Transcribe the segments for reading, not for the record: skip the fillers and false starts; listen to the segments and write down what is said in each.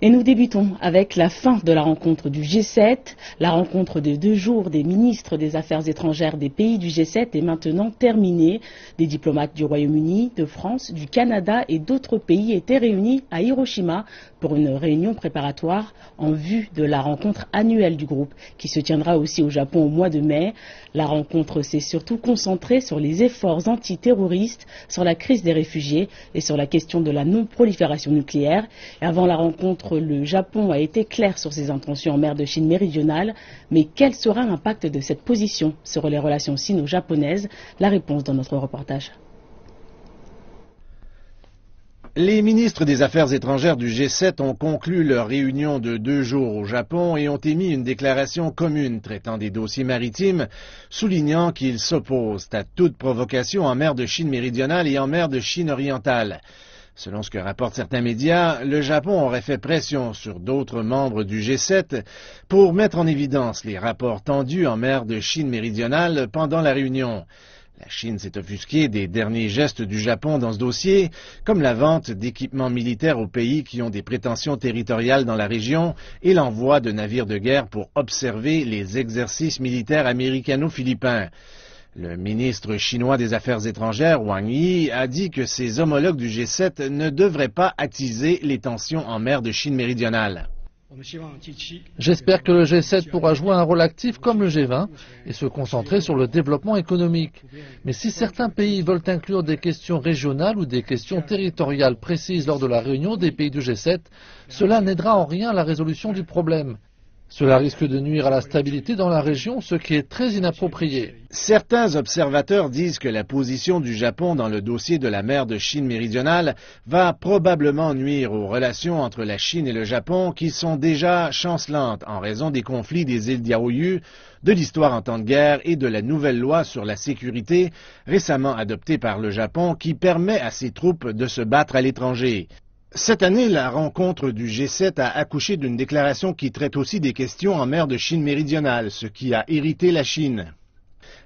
Et nous débutons avec la fin de la rencontre du G7. La rencontre de 2 jours des ministres des Affaires étrangères des pays du G7 est maintenant terminée. Des diplomates du Royaume-Uni, de France, du Canada et d'autres pays étaient réunis à Hiroshima pour une réunion préparatoire en vue de la rencontre annuelle du groupe qui se tiendra aussi au Japon au mois de mai. La rencontre s'est surtout concentrée sur les efforts antiterroristes, sur la crise des réfugiés et sur la question de la non-prolifération nucléaire. Et avant la rencontre, le Japon a été clair sur ses intentions en mer de Chine méridionale. Mais quel sera l'impact de cette position sur les relations sino-japonaises? La réponse dans notre reportage. Les ministres des Affaires étrangères du G7 ont conclu leur réunion de 2 jours au Japon et ont émis une déclaration commune traitant des dossiers maritimes, soulignant qu'ils s'opposent à toute provocation en mer de Chine méridionale et en mer de Chine orientale. Selon ce que rapportent certains médias, le Japon aurait fait pression sur d'autres membres du G7 pour mettre en évidence les rapports tendus en mer de Chine méridionale pendant la réunion. La Chine s'est offusquée des derniers gestes du Japon dans ce dossier, comme la vente d'équipements militaires aux pays qui ont des prétentions territoriales dans la région et l'envoi de navires de guerre pour observer les exercices militaires américano-philippins. Le ministre chinois des Affaires étrangères, Wang Yi, a dit que ses homologues du G7 ne devraient pas attiser les tensions en mer de Chine méridionale. J'espère que le G7 pourra jouer un rôle actif comme le G20 et se concentrer sur le développement économique. Mais si certains pays veulent inclure des questions régionales ou des questions territoriales précises lors de la réunion des pays du G7, cela n'aidera en rien à la résolution du problème. Cela risque de nuire à la stabilité dans la région, ce qui est très inapproprié. Certains observateurs disent que la position du Japon dans le dossier de la mer de Chine méridionale va probablement nuire aux relations entre la Chine et le Japon qui sont déjà chancelantes en raison des conflits des îles Diaoyu, de l'histoire en temps de guerre et de la nouvelle loi sur la sécurité récemment adoptée par le Japon qui permet à ses troupes de se battre à l'étranger. Cette année, la rencontre du G7 a accouché d'une déclaration qui traite aussi des questions en mer de Chine méridionale, ce qui a irrité la Chine.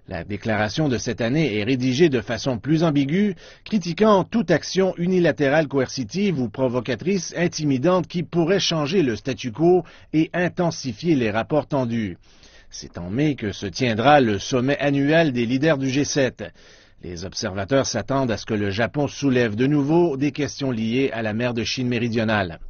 La déclaration de cette année est rédigée de façon plus ambiguë, critiquant toute action unilatérale coercitive ou provocatrice intimidante qui pourrait changer le statu quo et intensifier les rapports tendus. C'est en mai que se tiendra le sommet annuel des leaders du G7. Les observateurs s'attendent à ce que le Japon soulève de nouveau des questions liées à la mer de Chine méridionale.